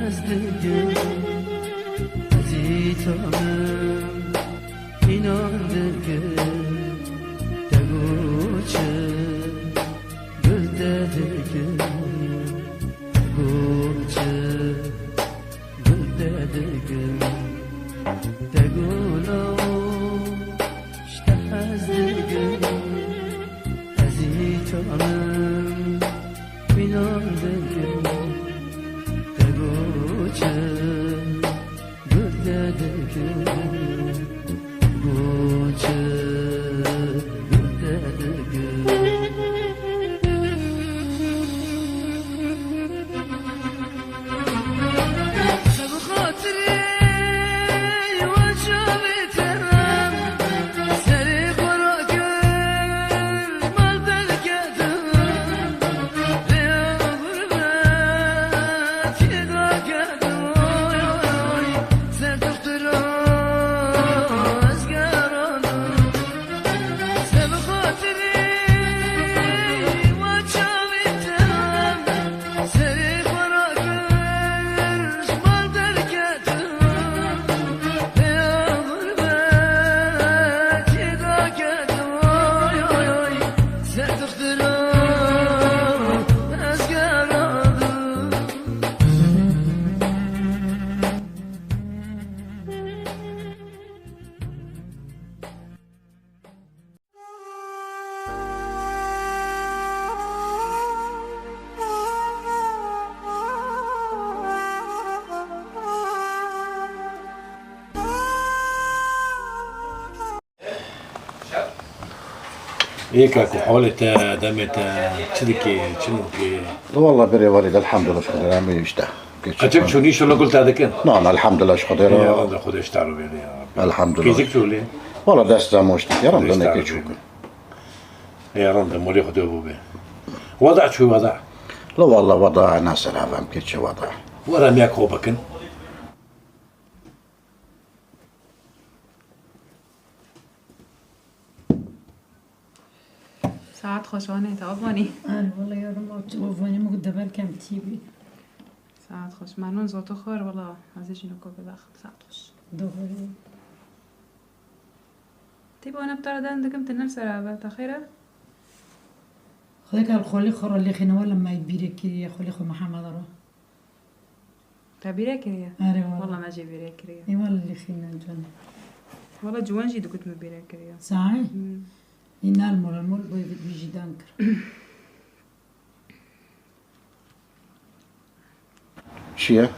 نزدیک عزیزانم inandık Teguçı gül dedik Teguçı gül dedik Tegula işte hazdık Azitanım inandık Teguçı gül dedik هيك حولته دمته تشدكي تشنوكي والله بري والد الحمد لله شكرا عم يشتاق عجبك شو نيش ولا قلت هذا كان؟ نعم الحمد لله شكرا يا الله خدش تعرف يعني يا رب الحمد لله كيزك شو ليه؟ والله دست مشتاق يا رب لنا كيشوك يا رب مولي خدوه بوبي وضع شو وضع؟ لا والله وضع ناس العفام كيتش وضع ولا مياك خوبكن ساعت خوشانه تعبانی والله يا رب تعباني مقدمه كم تيبي ساعت خوش معنون زوتو خور والله عزيزي نكو ببخت ساعت خوش دوباره تيبو انا بتردن دكم تنل سرابه تخيره خذك الخولي خور اللي خينا ولا ما يبيرك كي خولي خو محمد رو تعبيره كريه اره والله ما جي بيره كريه اي والله اللي خينا جن والله جوان جي دكت مبيره كريه ساعي ينال مول بيجي دانكر شيء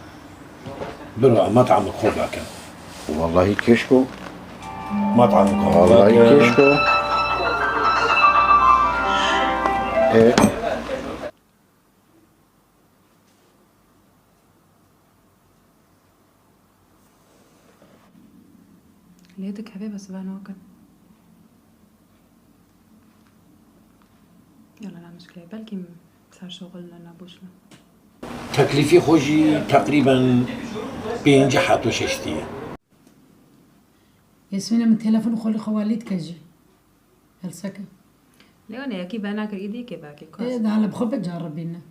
برا مطعم خوبا كان والله كيشكو مطعم والله كيشكو ايه ليدك حبيبه سبحان وكن يلا لا مشكله بلكي صار شغلنا نبوشنا تكليفي خوجي تقريبا بينجحت وششتيه ياسمين من تلفون خولي خواليد كجي هل سكن ليوني اكي بناكر ايدي كي باكي ايه كويس ده على بخبة جربينا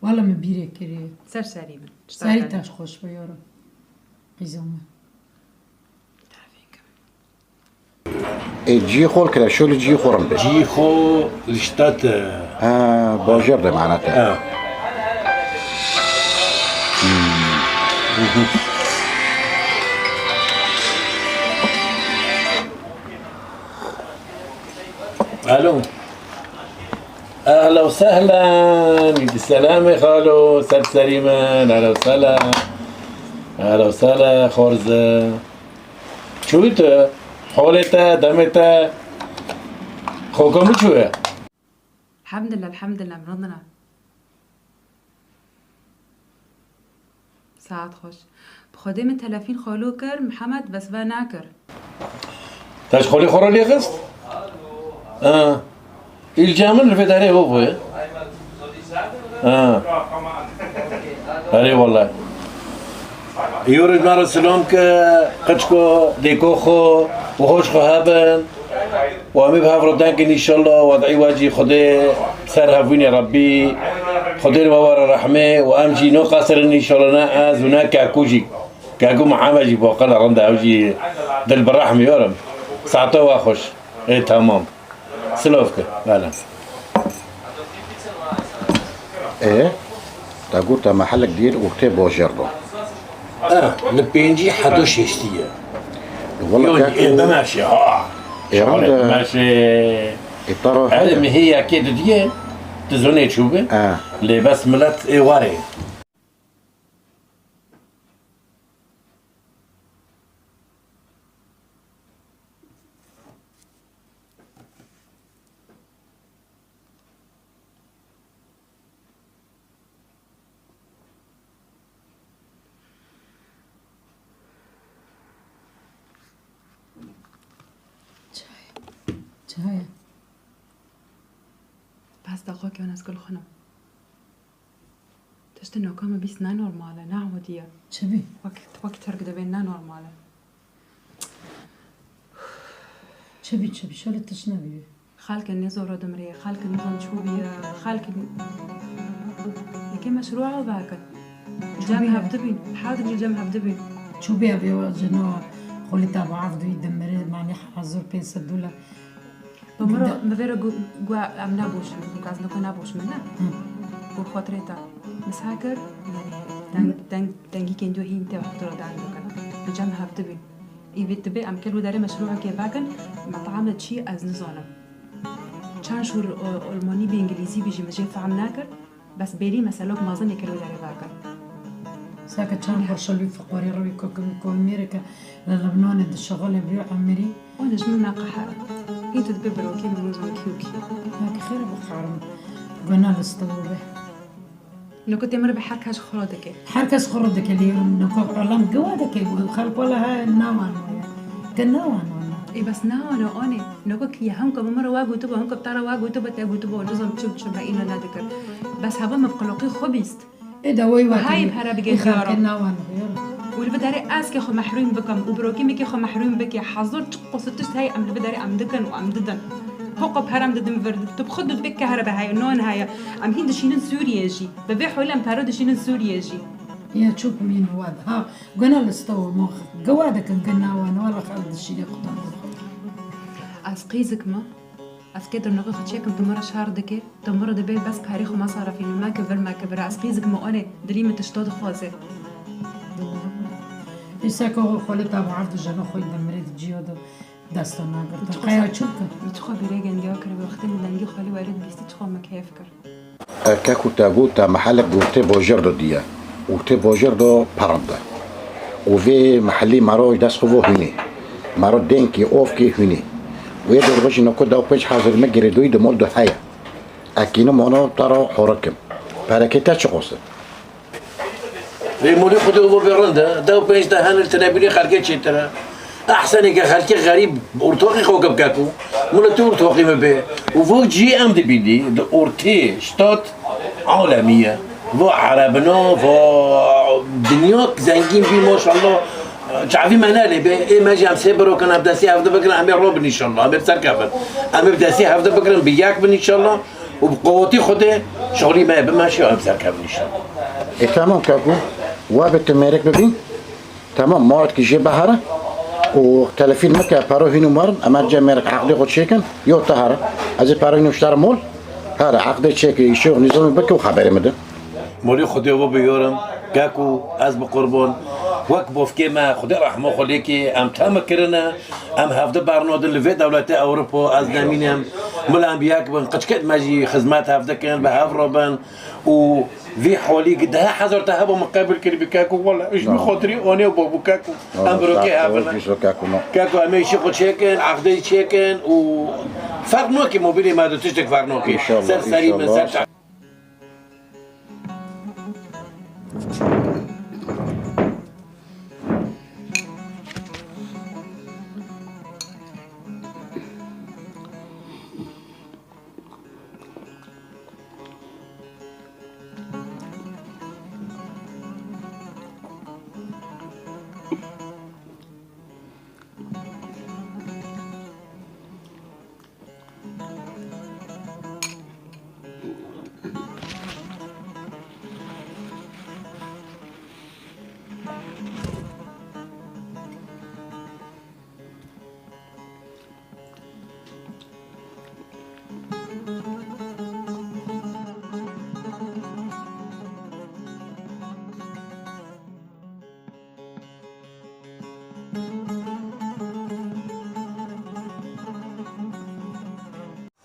والله مبيرك كريه سر سليما ساري تاش خوش بيورو قيزوما جي خور كده شو اللي جي خورم بي جيخو لشتات باجر ده معناتها الو اهلا وسهلا يدي السلامة خالو سلام سليما اهلا وسهلا اهلا وسهلا خورزة شو انت حولته دمته خوكم شو الحمد لله مرضنا ساعت خوش بخدم التلفين خالو كر محمد بس با ناكر تاش خولي خورا لي غصت الجامل رفت عليه هو عليه والله يورد مار السلام قدشكو ديكوخو وهوش هابن وامي بهافردانك ان شاء الله وضعي واجي خدي سر هفويني ربي خدير بابا رحمه وامجي نو قصر ان شاء الله از هناك كاكوجي كاكو محمد بوقنا رند اوجي دل بالرحمه يورم ساعته واخش ايه تمام سلوفك لا ايه تقول تا محلك دير وقتي بوجردو لبينجي حدو شيشتيه والله كاكو ماشي إيران ماشي اضطروا علم هي اكيد دي تزوني تشوفه اللي بس ملت واري چای بس دقیقه که اون از گل خانم تشت نوکام بیست نه نرماله نه عادیه چه بی؟ وقت ترک بین نه نرماله چه بی شالتش نبی خالك النزور دمري خالك النظام شوبي خالك لكن مشروع ذاك جامعة بدبي حاضر جامعة بدبي چو بیا بیا جنا خلی تابع عفدو يدمر معني حضور $500 بمرة مفيرا جو ام نابوش قاعد نكون نابوش منه بخاطرتا بس هاكر تنجي كن جو هي انت وحضر عندك بجامعة بدبي يبي تبي ام كل وداري مشروع كيف باكن مطعم شيء از نزانم چند شهور الماني بانجليزي بيجي مجال فهم ناكر بس بيري مسألوك ما ظني كلو داري باكر ساكت چند برشلوی فقاری روی کو امریکا لبنان الشغل بيو عمري وانا جمو ناقحة انتو تبي بروكي من نظام كيوكي هاك خير بخارم قلنا لستوبه انو كنت مر بحركة خرادك حركة خردك اليوم نكو علم قوادك خلق ولا هاي النوان كنوان اي بس انا نوكو كي هم كم مرة واجو تبا هم كبتارا واجو تبا تاجو تبا نظام شو بقينا نادكر بس هبا مبقلقي خبيست ايه ده وي هاي بهرا بيجي خيارة كنوان واللي بداري اسكي خو محروم بكم وبروكي ميكي خو محروم بك يا حظر قصتش هاي ام اللي بداري ام دكن وام ددن هوق بهرم ددن فرد تبخدوا بك كهرباء هاي نون هاي ام هين دشين سوريا جي ببيع ولا ام بارو دشين سوريا جي يا تشوف مين واد ها قلنا لستوى مخ قوادك كنوان ولا خالد الشيء يقطع اسقيزك ما اسكيدر نغخ تشيكم تمر شهر دكي تمر دبي بس تاريخ وما صار في ما كبر ما كبر اسقيزك ما انا دليمه تشتاد خوازه إساكو خالد أبو عبد الجنو خوي دمرت جيودو دستنا قرط قيا تشوكا بتخو بريجن دياكر وقت اللي نجي خالي وارد بيستي تخو ما كيف كر كاكو تاقول تا محلك وقتي بوجردو ديا وقتي بوجردو بارندا وفي محلي ماروج داس خبو هني مارو دينكي اوفكي هني ويدر باش نكو داو بيش حاضر مجري دوي دمول دو حيا اكينو مونو تارو حركم باراكيتا تشقوس في مولي خدو بيرندا داو بيش ده هان التنابلي خارجة شترا احسن كخارجة غريب اورتوقي خوكب كاكو مولا تو اورتوقي ما بيه وفو جي ام دي بيدي اورتي شتات عالمية فو عربنا فو دنياك زنجين بي ما شاء الله تعرفي منالي بي ما جي ام سيبرو كان ابدا سي هفده بكره امي روبن ان شاء الله امي بسركفن امي بدا سي هفده بكره بياك بن ان شاء الله وبقوتي خده شغلي ما بماشي ام بسركفن ان شاء الله تمام كاكو وابت ميرك ببين تمام موعد كي جي بهرة و30 مكة بارو هينو مرن اما جا ميرك عقدي قد شيكن يو طهرة ازي بارو هينو اشترى مول هذا عقدي شيك يشوف نظام بكي وخبري مدن مولي خدي بابا يورم كاكو از بقربان وك بوفكي ما خدي رحمه خليكي ام تامكرنا ام هفده برنودن لفي دولة اوروبا از نمينم ملا ام بياك بن قشكت ماجي خدمات هفده كان بهافروبن و في حوالي قدها حضر تهبوا مقابل كلي كاكو والله ايش بخاطري انا وبابو كاكو ام بروكي هافنا كاكو ام يشيخو شيكن عقدي شيكن و فرنوكي موبيلي ما تشتك فرنوكي سر سري من سر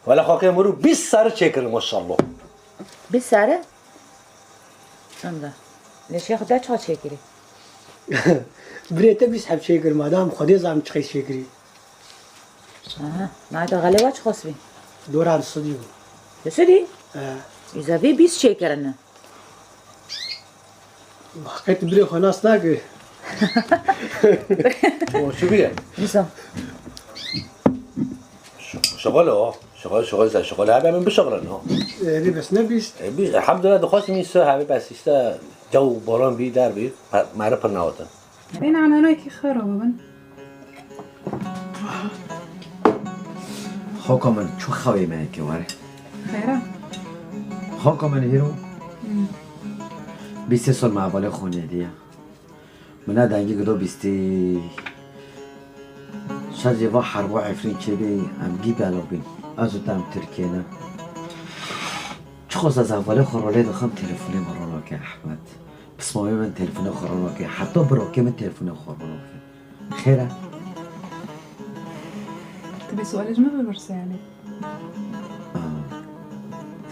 ولی خاکه مرو 20 سر چکر ماشاءالله. 20 سره؟ الله. ليش ياخذ لا تشوت شيكري؟ بريته بيسحب شيكر مادام خدي زعم تخي شيكري ما هذا غالي واش خصبي؟ دور على الصديق يسدي؟ إذا في 20 شيكر أنا. حكيت بري خلاص ناقي شو بيه؟ نسا. شغله شغل هذا من بشغلنا. ري بس نبيس الحمد لله دخلت من الساعة بس است جو باران بی در بی معرف نهاتن. این عنانای که خرابه من. خاکا من چو خوی من که واره خیره؟ خاکا من هیرو 20 سال معواله خونه دیه منه دنگی گدو 20 شاید جوا حربا عفرین چه بی امگی بلا بین از او دم ترکیه نه چه خواست از اوله خوراله دخم تلفونی مرانا که احمد بسماوی من تلفون خورانا که حتی براکه من تلفون خورانا که خیره؟ تبي سؤالك ما ببرس يعني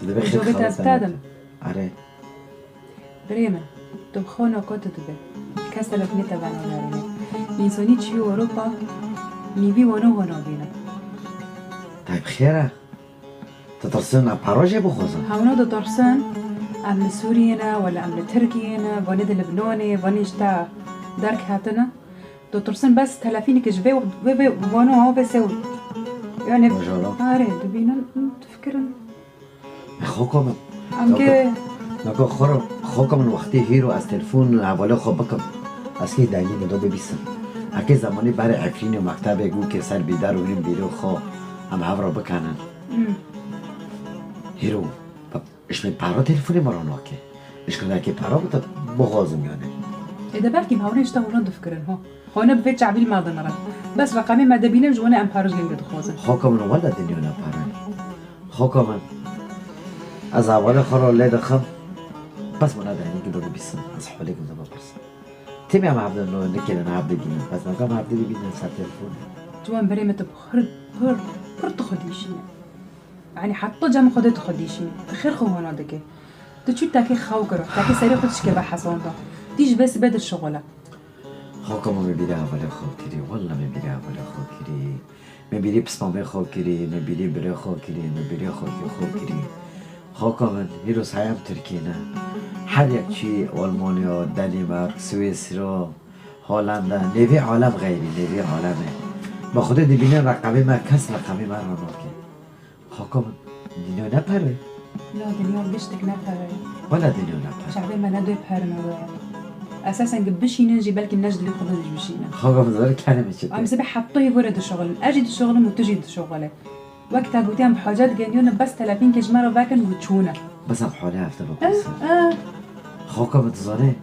تدبي خير جوابت خلاص أستادم آره بريمة تبخونا كنت تبي كسر ابني تبعنا نارينا إنساني تشي أوروبا نيبي ونو بينا طيب خيره تترسلنا باراجة بخوزن هاونا دو ترسن أم سورينا ولا أم تركينا بند لبناني بنيشتا دارك هاتنا دو ترسن بس تلافينك جبي وانو هاو بسوي يعني آره دبينا تفكرن خوکا من أمكي نکو خوکا من وقتی هیرو از تلفون حواله خواب بکم از که دنگی ندو ببیسم اگه زمانی برای عفرین و مکتب گو که سر بیدر و بریم بیرو خواه هم هوا بکنن هیرو اشمه پارا تلفونی مرا ناکه اشکال که پارا بتا بغازم یانه إذا بالكي بهاوني اشتغلوا تفكرن هو هنا بفيت شعبي ما ضمرت بس رقمي ما دبينا جوانا أم بارج لين خوازن خوکا من ولا دنیا نپارن خوکا من از اول خورا لید خم بس منا دنگی که دو ببیسم از حالی که دو بپرسم تیمی هم عبد الله نکیلن عبد بینن بس نکم عبد بینن سر تلفون جوان بريمة بخر تخديشين يعني حتى جام خده تخديشين خير خو هنا دكي تشوف تاكي خوكرة تاكي سريع خدش كبا حسون ده تيجي بس بدل الشغلة خوکا ما میبیره اول خواب کری والله میبیره اول خواب کری میبیری پسپامه خواب کری میبیری بره خواب کری میبیری خواب کری خوکا من یه روز هایم ترکیه نه هر یک چی آلمانیا دنمارک سوئیس را هلند نوی عالم غیری نوی عالمه با خود ببینه رقمی من کس رقمی من را ناکه خوکا من دنیا نپره لا دنيا بشتك نبهر ولا دنیا نپره شعبي ما ندو بهر نوع اساسا بشي نجي بالكي النجد اللي خدنا بشينا خوکا من داره کلمه چه عم سبح حطوه ورد الشغل اجي الشغل وتجي الشغل وقتها قلتيهم بحاجات جنيون بس 30 كجمره باكن وتشونه بس هم حاله هفته بپرسم خوکا من تزانه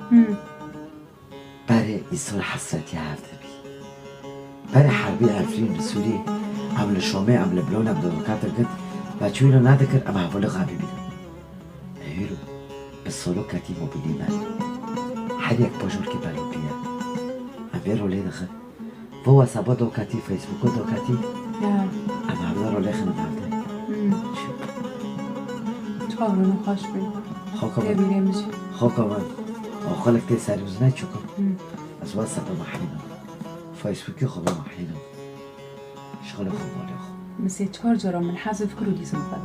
برای ایسان حسرتی هفته بی برای حربی عفرین سوری عمل شامه عمل بلون عمل دکاتر گد بچه اینو ندکر اما حواله غابی بیدم هیرو به سالو کتی موبیلی من هر یک باجور که بلو بیا اما رو لی دخل و واسبا دو کتی فیسبوکو دو کتی اما حواله رو لی خنم هفته تخابرون خوش بي خوکا من تبيري مشي خوکا من آخالک تی سریوز نچوکم از واسبا محینم فیسبوکی خوبه محینم شغل خوباله خوب مسي تشار جرا من حاسب فكرو دي سنفدا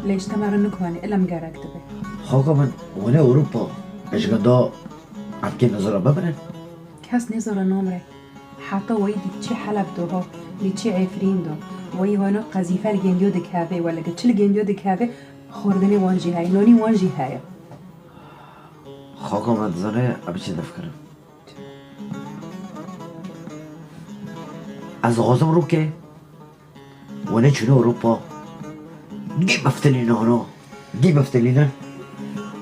ليش تمر نكواني الا مقارك تبي خوکا من ونه اروپا اشگندا عبکی نظره ببرن كاس نظر نمره حتى ويدي تشي حلب دوها لي تشي عفرين دو وي هنا قذيفه الجنديو دكافي ولا قتش الجنديو دكافي خوردني وانجي هاي نوني وانجي هاي خوکا من زنه ابی چه دفکرم از غازم رو که ونه چونه اروپا گی بفتلین آنا گی بفتلینن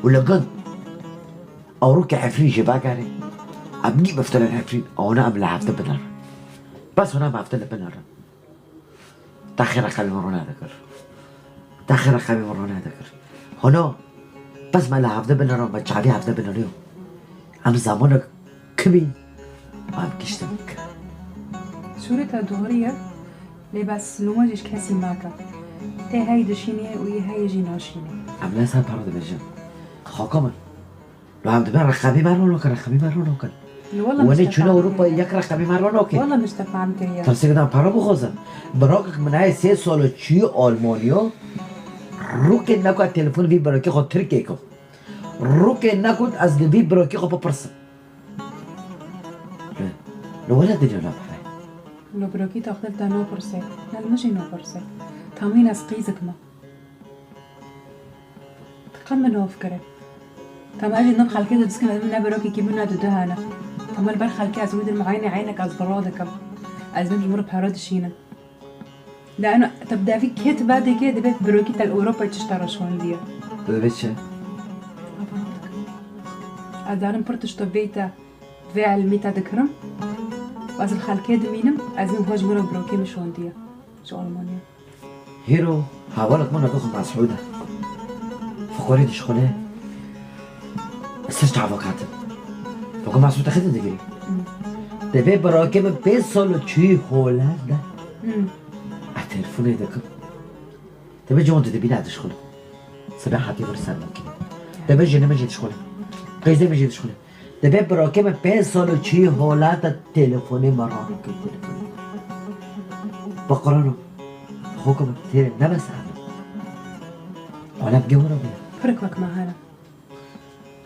ولا قد او که عفرین جبا گره اب گی بفتلین عفرین آنا ام لحفته بنر بس هنا بفتل بنر تاخیر رقمی مرو ندکر تاخیر رقمی مرو ندکر هنا بس ما لحفته بنرم و چعبی هفته بنریم ام زمان کمی ام کشتم صورتها دورية لي بس نموجش كاسي ماكا تي هاي دشيني وي هاي جي ناشيني عملا سان پارو دبیجم خاکم لو هم دبیر رقمی مرو نکن والله ولی مش چون تفاهم اروپا كريا. یک رقمی مرو نکن والله مش تفاهم كريا ترسی کدام پارو بخوزم براک من های 3 سال چی آلمانیا رو که نکن تلفن وی براکی خود ترکیه کن رو که نکن از وی براکی خود بپرسم لو ولا دنیا نبره لو بروكي تاخذ تا نو برسي لا ماشي نو برسي تامين اسقيزك ما تقمن هو فكرة تام اجي نبخل كده تسكن من بروكي كي منا دهانا تام البرخل كي ازود المعينة عينك از برادك از بنج مر بحراد الشينا لانه تبدا في كيت بعد كده بيت بروكي تاع اوروبا تشترى شلون دي ببیشه ادارم برتش طبيتا فيع الميتا ذكرم واز الخالكي دمينم ازم هوج مرة بروكي مشون دي شو المانيا هيرو حوالك مرة تاخد مع سعودة فقوري دي شغله استرجع وقتها فقو مع سعودة خدت دقيقة دبي براكب 5 سال چی هولندا التلفون دكم دبي جون دبي نادي شغله صباح حتى فرصة ممكن دبي جنة ما جيت شغله قيزة ما جيت شغله دبي براكب 5 سال چی هولندا تلفوني مرة تلفوني بقرانو خوكم تير نبس ولا بجورة بيه فرقك معانا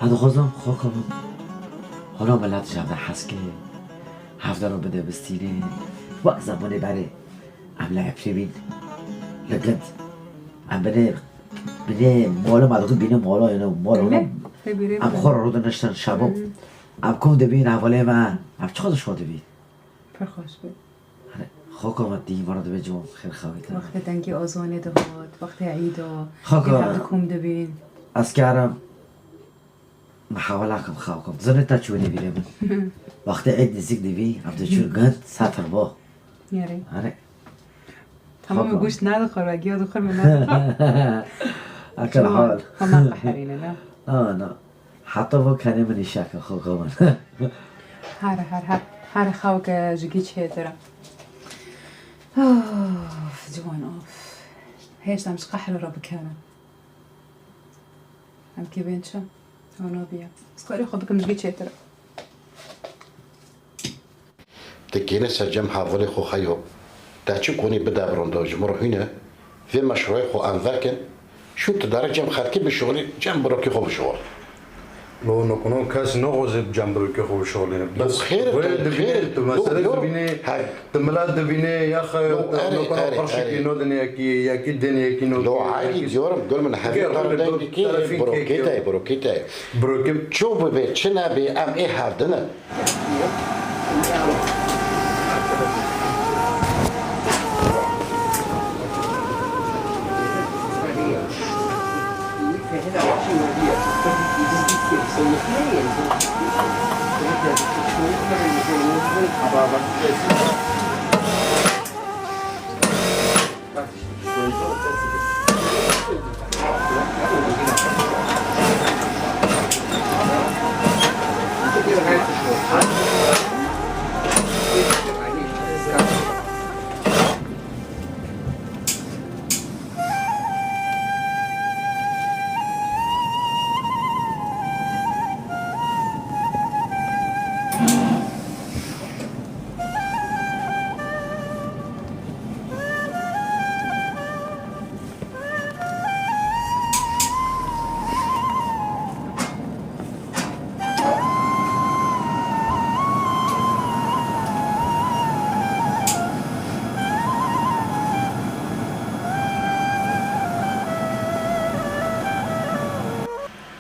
هذا خزم خوكم حالا ملت جمع حسكي هفته رو بده بستيني وقت زماني بري عم لعب بين لقد عم بني مالا ما دخل بينا مالا يعني مالا عم خور رو نشتن شباب عم كم دبين حواله ما عم چقدر شو دبين فرخوش بود خوكم دي مرة دبي جون خير خويته وقت دنگی آزانه دهات وقت عیدا خوكم کم دبین اسكارم محاولة خوكم زنتا تشوني بيرم وقت عيد نزيك دبي عم تشوف قد ساتر با یاری آره تمام گوشت ندخور و گیا دخور من ندخور اكل حال هم قحرینه نه نه حتی با کنه منی شک خوكم هر خوک جگی چه ترى جوان اوف هيش مش قحر رب كان هم كي بنشا انا بيا سكوري خبك مش جيت ترى تكينا سجم حاضري خو خيو تاچو كوني بدا برندو جمر هنا في مشروع خو انذاكن شو تدرج جم خالكي بالشغل جم بروكي خو بالشغل لو نكونون كاس نغوز بجنب كخو شغلين بس خير مثلا دبيني تملات دبيني يا اخي نكون قرشك نودني يا الدنيا كي لو عادي ديورم قول من حبيب بروكيتا شوف بيت شنا بي ام ايه هاردنا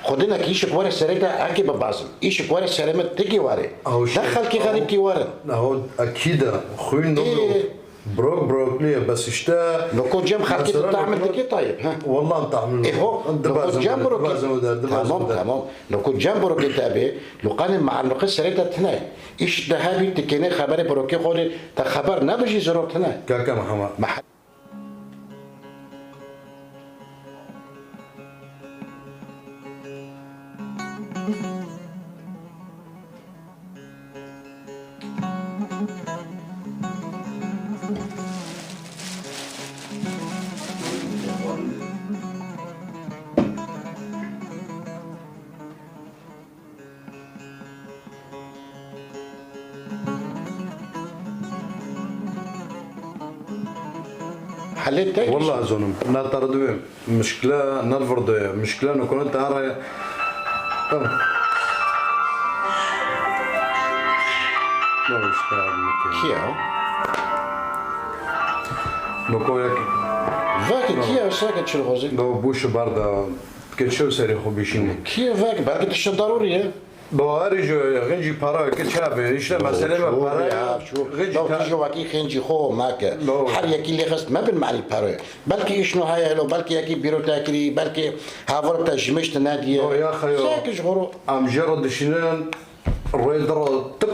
خدنا كيشك ورا السريدة أكي ببعضهم إيشك ورا السلامة تجي ورا دخل كي غريب كي ورا هو أكيد خوين نقول بروك ليه بس اشتا لو كنت جنب خالتي تعمل تكي طيب ها والله تعمل إيه هو لو كنت جنب بروك تمام لو كنت جنب بروك تابع لو قال مع النقص السريدة تناي إيش ذهبي تكيني خبري بروكي قولي تخبر نبجي زروب تناي كاكا محمد محلات تاني والله زونم نطرد بهم مشكلة نرفض مشكلة نكون تعرى لا مشكلة كيا نكون فاك كيا ساكت شو الغوزي لو بوش برضه كتشو سري خو بيشيني كيا فاك بعد تشد ضروري بوارج غنجي بارا كتشابه ايش مثلا بارا لو تيجي واكي خنجي خو ماك حريا كي اللي خص ما بالمعنى بارا بلكي شنو هاي لو بلكي ياكي بيرو تاكري بلكي هافور تاع جمشت ناديه يا خيو ساك جغرو ام جرد شنان رويدر طب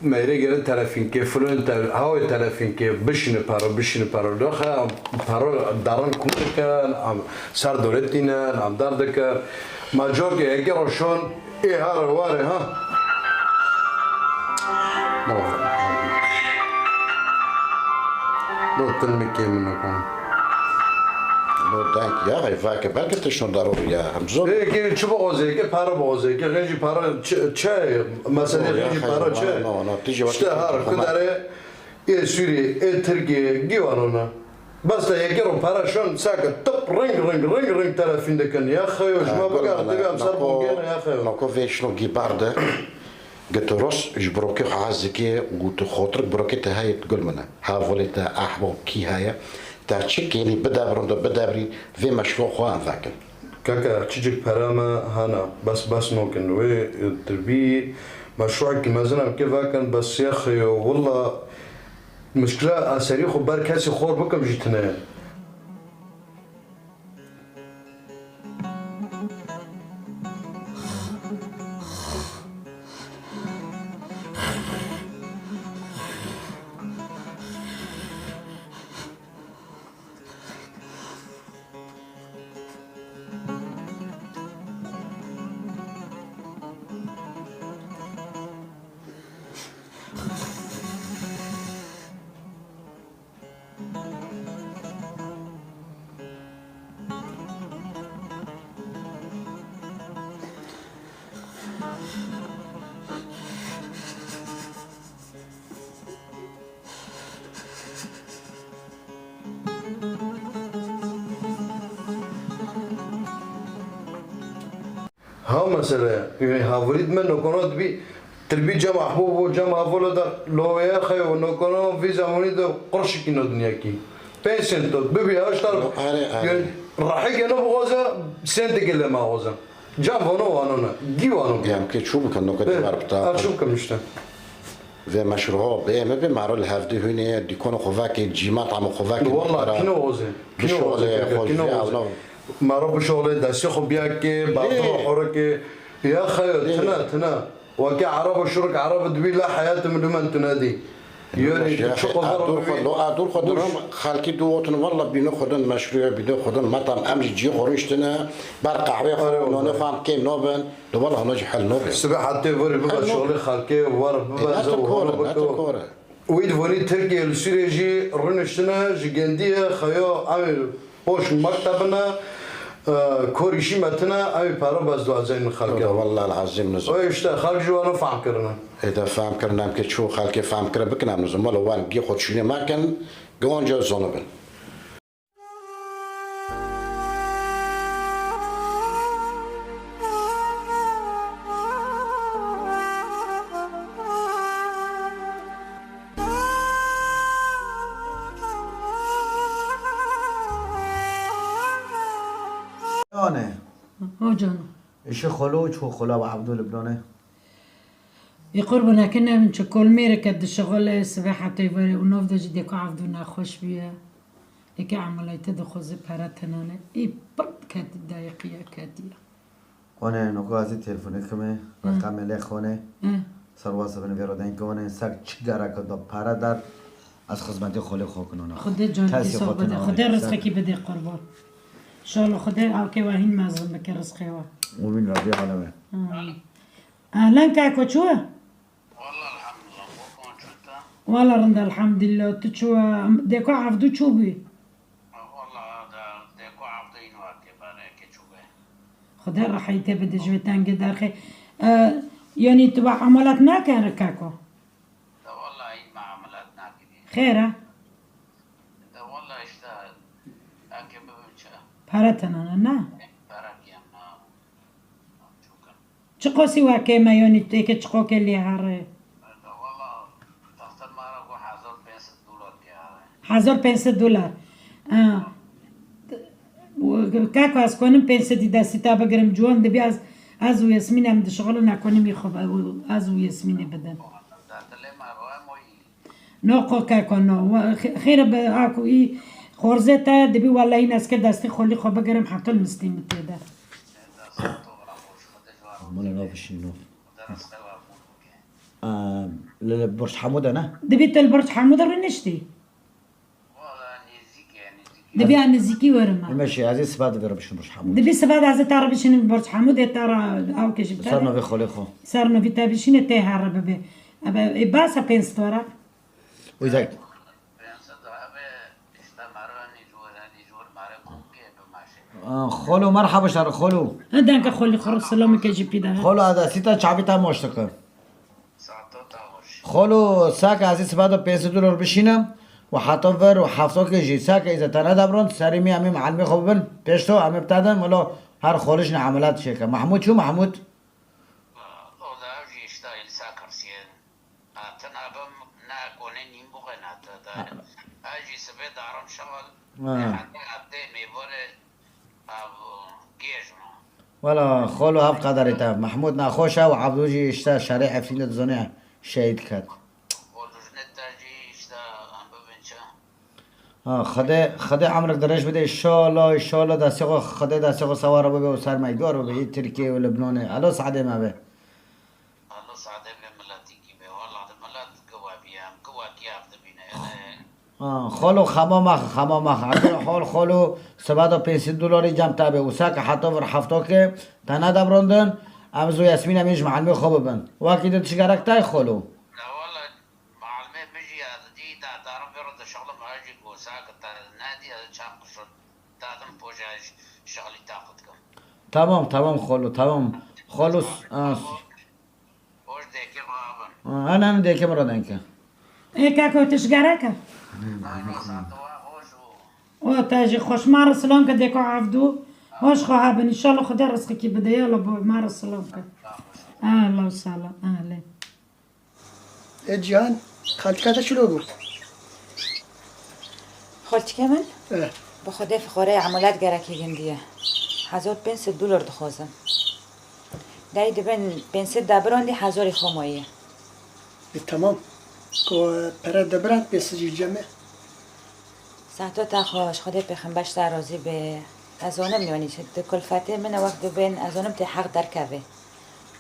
ما يريق تلفين كيف فلان هاوي تلفين كيف بشن بارا دوخا بارا دارن كومتكان ام صار دولتنا ام داردك ما جوك يقرا شلون ايه هذا الواري ها لو تنمكي منكم لو دانك يا غي فاك بلكي تشنو ضروري يا همزون ايه كي تشوف غوزي كي بارا بغوزي كي غنجي بارا تشاي مثلا غنجي بارا تشاي تيجي وقت اشتهار كنت عليه ايه سوري ايه تركي جيوانونا بس يقروا بارا شلون ساكت طب رنج تلفين دكان يا اخي وش ما بقى تبي امسر بوكينا يا اخي نكو في شنو جيبارده قلت روس جبروكي عازكي قلت خاطرك بروكي هاي تقول منا هافوليتا احبو كي هاي تا تشيك يعني بدابري في مشروع خوان ذاك كاكا تشيك براما هنا بس ممكن وي تربي مشروعك مثلا كيف كان بس يا اخي والله مشكلة أسري خبر كاسي خور بكم جيتنا ها مثلا يعني هافريد منه كونات بي تربي جمع حبوب وجمع فولدر لو يا اخي ونكونو في زماني ده قرش كينو دنيا كي بيسنتو بيبي اشتر يعني راح يجي بغوزه سنت كله ما غوزه جاب هونو هانونا جيوانو يعني كي تشوف كانو كتبار بتاع اشوف كمشتا في مشروع بي ما بمعرو الهافدي هنا ديكونو خوفاكي جيمات عم خوفاكي والله كينو غوزه كينو ما رب شغله داسي خو بياكي باطو حركه يا اخي تنا وكي عرب شرك عرب دبي لا حياه من دون تنادي يعني شغل دور خدنا خالتي دوتن والله بناخذ مشروع بناخذ مطعم امشي جي خرجتنا بار قهوه نو نفهم كيف نوبن والله نجح حل نوبن السبع حتى فوري بقى شغلي خالكي ورا بقى زو ويد فوري تركي السيريجي رنشتنا جيجنديه خيو عامل بوش مكتبنا كوريشي متنا أي بارو بس دو عزين خالك والله العظيم نزل ويش خالك جو أنا فاهم كرنا إذا فاهم كرنا يمكن شو خالك فاهم كرنا بكنا نزل ما لو وان جي خد شنو ما كان جوان جو زونبن لبنانه جانو ايش خلوش هو خلا عبدو لبنانه يقربنا كنا من شكل ميرك قد الشغل سباحة تيفري ونفضل جديك عبدونا خوش بيا لكي عملي تدخل زبارتنا اي برد كانت الدايقية كاتية وانا نقازي تلفوني كمي رقم لي خونه سرواز بن بيرودين كونه ساك چگارا كدو پارا دار از خدمت خلی خو کنونه خدا جان کی صاحب بده خدا رزق کی بده قربان ان شاء الله خدا اوكي واهين مازن بك رزقي وا ومن ربي علمه اهلا كاكو شو والله رند الحمد لله تشو ديكو عبدو شو بي خدا راح يتبدل جوتان قدر خي يعني تبع عملات ناكن ركاكو لا والله ما عملات ناكن خيره لا والله اشتغل پرتنانه نه چه قاسی وکه میانی توی که چقا کلی هره 1500 دلار که از کنم 500 دستی تا بگیرم جوان دبی از و یاسمین هم شغل نکنیم میخواب از و یاسمین بدن ناقا که کنه خیر به آکو ای خورزه تا دبی والله این از که دستی خالی خواب بگیرم حتی المستیم تیده مال نوفش نوف برج حموده نه دبی تل برج حمود رو نشتی دبی عن نزیکی ورما ماشي عزيز سباد في ربش برج حمود دبی سباد از تارا بشین برج حمود تارا او کشی بتر صرنا في خلي خو صرنا في تابشين تي هرب به ابا باسا بنستورا وإذا خلو مرحبا شهر خلو هدانك خولي خرج سلامي كجي بيدا خلو هذا سيتا شعبيتا مشتكى خلو ساك عزيز سباد $5 بشينم وحطفر وحفظو كجي ساك إذا تندبرون سريمي أمي معلمي خوبن بيشتو أمي بتادن ولا هر خولش عملات شيكا محمود شو محمود؟ ولا خلو هف قدرته محمود نخوشه وعبدوجي اشتا شريعة فينا تزوني شهيد كات خدا عمرك درش بده ان شاء الله دستيقو خدا دستيقو سواره ببه و سر ميدار ببه تركيا و لبنان الو سعده ما به الله سعده ملاتي كي به والله ملات قوابيام قواكي عبد بينا خالو خمامخ اگر حال خالو $750 جمع تابه و ساک حتی ور هفته که تنه دبراندن امزو یاسمین همیش معلمه خوب بند وقتی ده چگرک تای خالو لا والله معلمه بيجي دي دارم برد شغله ماجي و ساك نادي چاق شد دادم بوجاج شغلي طاقتكم تمام خالو تمام خالص وش ديكي بابا انا ديكي مرادن که ايه كاكو تشجرك او تاجي خوش مار السلام كديكو عفدو هوش خواب ان شاء الله خدا رزقك كي بدا يلا مار السلام كد الله وسهلا اهلا جان خالتك شلو بود؟ خالتك من؟ با خدا فخوره عملات گرکی گندیه $1500 دخوازم دایی دبن 500 دبراندی 1000 خماییه تمام که پرد دبرند بسیجی جمعه ساعتا تخواش خدا پیغمبرش در راضی به ازانم یعنی شد کلفته من وقت دبن ازانم تی حق در کوه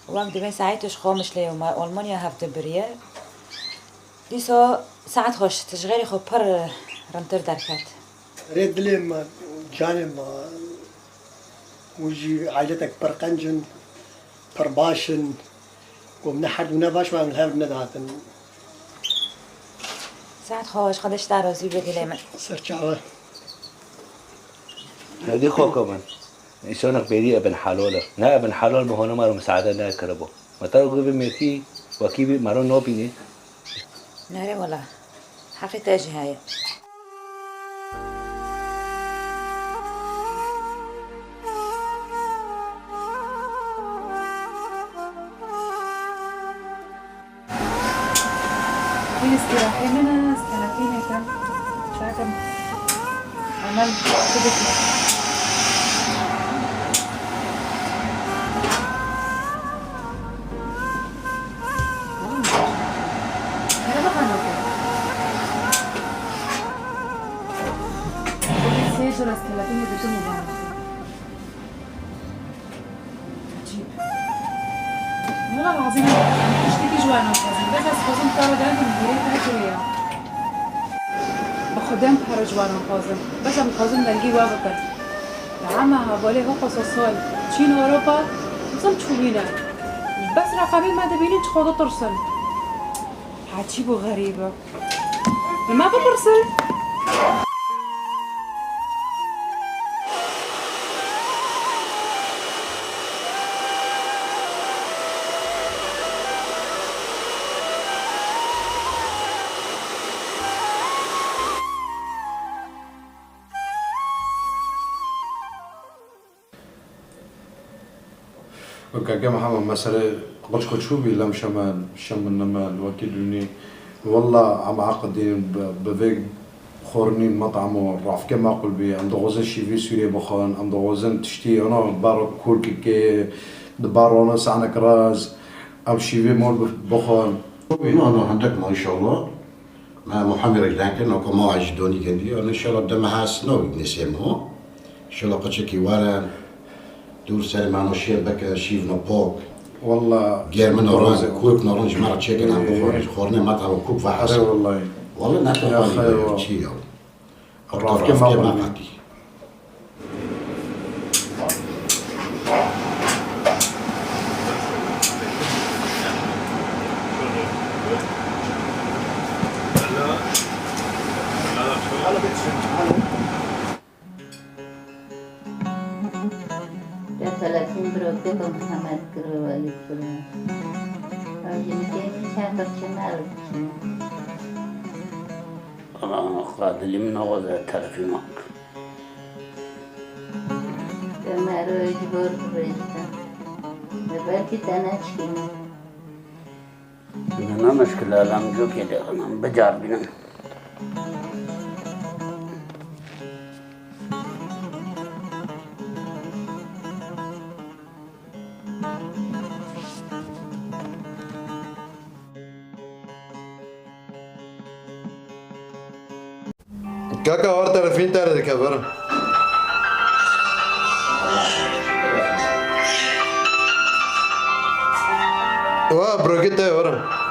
وقت دبن ساعتش خامش لیوم آلمانیا هفته بریه دیسا ساعت خوش تشغیلی خب پر رمتر در کرد ريد لي ما جاني ما وجي عائلتك برقنجن برباشن ومنحد ونباش ما من هذا ندهاتن ساعت خواهش خودش در راضی بدیله من سرچاوه هدي خوكا من إنسانك بيدي ابن حلاله نا ابن حلال بهونه مرو مساعده نا كربو متى قبل ميكي وكيبي مرو نو بيني نره والله حقي تاجي هاي استراحة لنا 30 هيك شاكم عمل كده والله العظيم اشتكي جوانا بس خازم ترى ده من غير حاجه بخدم بحر جوانا خازم بس ام خازم نلقي وابكر عما حوالی ها قصصای چین و اروپا مثلا چوبینه بس رقمی ما دبینی چه خدا ترسل عجیب و غریبه ما بترسل وكاكا محمد مثلا قبل كنت شو بيلم شمال النمال وكيلوني والله عم عقدين بفيك خورنين مطعم رعف كما أقول بي عم دغوزن شيفي سوريا بخان عم دغوزن تشتي أنا بارو كل كي دبارو أنا سعنا كراز عم شيفي مول بخان أنا عندك ما شاء الله ما محمد رجلان كنا كما عجدوني كندي أنا إن شاء الله دم هاس نو نسيمه إن شاء الله قتشكي وارن دور سالي مع مشي بك شيف نبوك والله غير من أورانج كوك نورانج مرة تشيكن عم بخورج خورني مطعم كوك فحسن والله والله نعتبر شيء الرف كيف ما قدي محمد كروالي كروالي أجمعين شاطر شمال أنا قادر لي من غدا تلفينك كما روج بورد بريستا ببالتي تناشكين أنا مشكلة لام جو كده أنا بجار بنا كاكا ورا تلفين تاني كبر بروكيتا ورا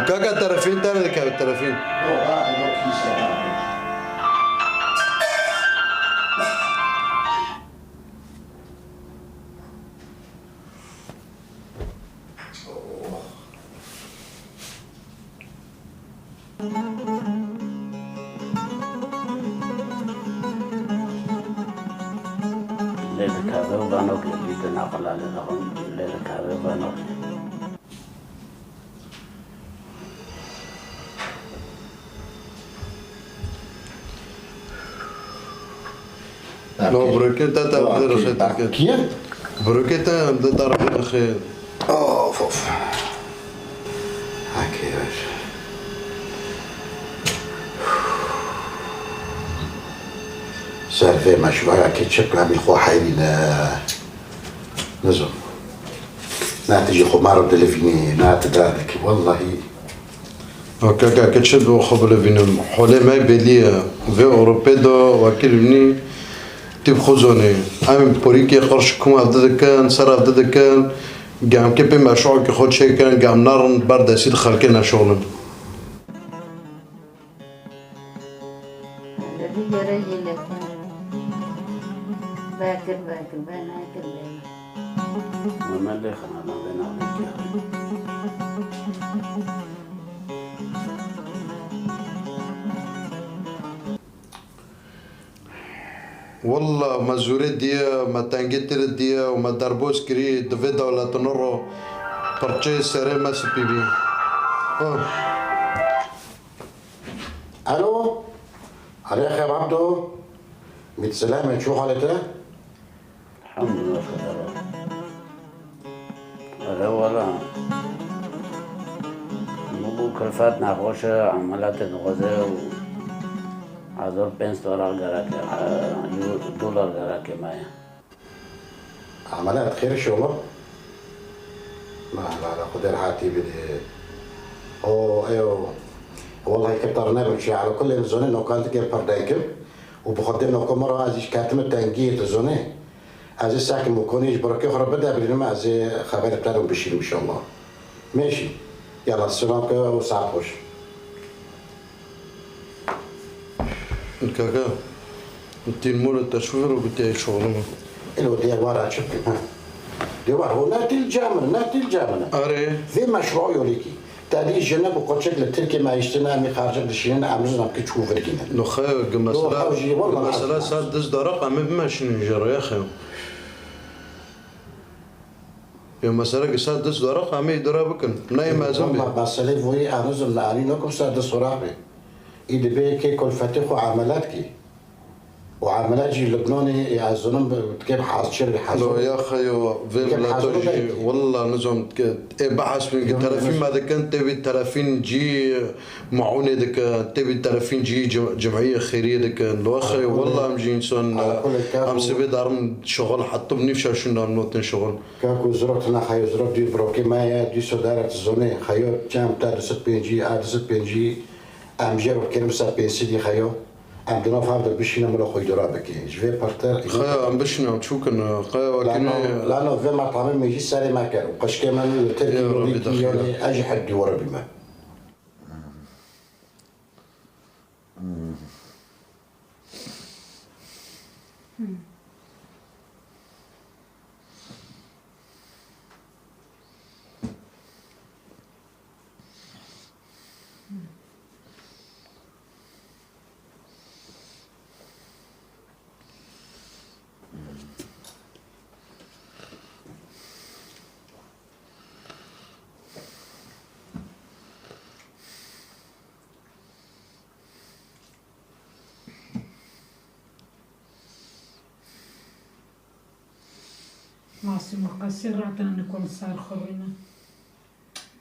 كاكا تلفين تاني كبر تلفين ليلة كابر وبانوك يبيت ناقل على لهم ليلة كابر وبانوك لو بروكيتا تقدر خير كيف؟ بروكيتا تقدر خير اوف هاكي سالفة مشروع أكيد شكلها بيخو حيلنا نزل ناتجي خمار بدلفيني ناتدارك والله كاكا كتشد خبر فين حولي ما بلي في أوروبا دو وكيلني تب خزوني أمين بوريكي قرش كم أفضل كان صار أفضل كان قام كيف مشروع كخد شيء كان قام نار برد يصير خلكنا شغل باكر بناكر وما اللي خلنا بينا والله ما زوري ديا ما تانجيتر ديا وما دربوس كري دفيدا ولا تنورو برشي سري ما سبي بي الو عليك يا عبدو متسلامة شو حالته؟ الحمد لله خير هذا ولا مو كلفاتنا خوشة عملات الغزاء هذول $5 قراك $1 قراك معايا عملات خير شو الله؟ ما لا قدر حاتي بدي أو أيوه والله كترنا بمشي على كل الزون إنه كانت كيف بردايكم وبخدمنا كم مرة عزيز كاتم تنجيت الزونة عزيز ساكن مكونيش بركة خرب بدأ بينما عزيز خبر بتاعهم بشيل إن شاء الله ماشي يلا السلام وساعة خوش كاكا التلمور التشوير وبتاعي شغلنا الو ديوار شوف ديوار هو ناتي الجامنة اري في مشروع يوليكي تادي جنب وقتشك للتركي ما يشتنا مي خارجك للشينين عاملين كي تشوف رجينا لو خايو مسألة ساد دز درق عم بماشي نجرو يا خايو يا مسألة ساد دز درق عم يدربكن نايم زنبي مسألة فوي أنزل لعني نكم ساد صرابي إذا بيك كل فتح وعملاتك وعملات جي لبناني يعزونهم كيف حاصل لو يا خيو فيلاتوجي والله نزوم بحث من تلفين ما كان تبي تلفين جي معونة دك تبي تلفين جي جمعية خيرية دك لو خيو والله مجي إنسان أم سبي دارم شغل حتى بنفش شو نام نوتن شغل كاكو زرتنا خيو زرت دي بروكي ما دي سودارة الزوني خيو جام تدرس بينجي أدرس بينجي أم جرب كلمة سبيسي دي خيو عندنا فاضل بشينا من أخوي درابكي جوي بارتر خيا عم بشنا شو كنا خيا وكنا لأنه في مطعم ما يجي ساري ما كان وقش كمان تركي يعني أجي حد ورا بما معصومة قصير رعتنا نكون صار خبرنا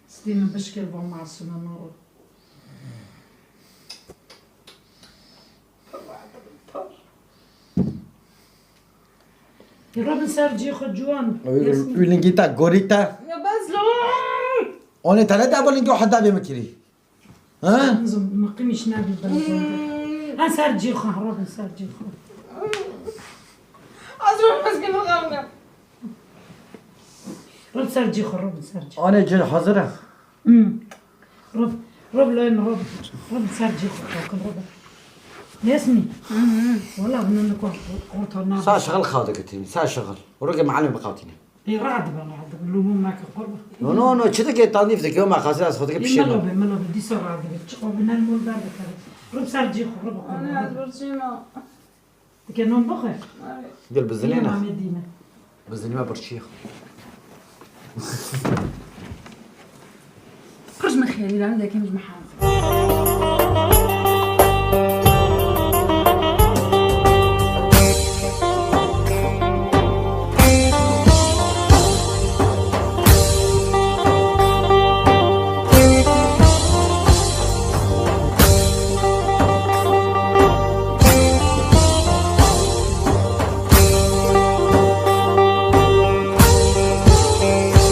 سدينا بشكل بو معصومة نور يا رب نسار جي خد جوان ويلنجيتا غوريتا يا بازلو انا ثلاثة أول نجوا حدا بمكري ها نزم مقيمش نابي بالبلد نسار جي خو رب نسار جي خو أزرق مسكين وغامقة رب سرجي خو رب سرجي أنا جل حاضرة رب لين رب سرجي خو رب ياسمي والله بدنا نكون قوتنا سا شغل خاطر كتير سا شغل ورقة معلم بقاطيني اي رعد اللوم معك قربة نو چه که تانیف دیگه ما خاصی از خودت پیش ملو بدي سر رعد بتشقو بنا المول دار رب سرجي خو رب أنا برشيما تكن نوم بخير قل بزنينا بزنينا برشيخ خرج من خيالي لا عندك مش محافظ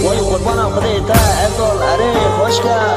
والقربانة قضيتها أفضل أري خوشكا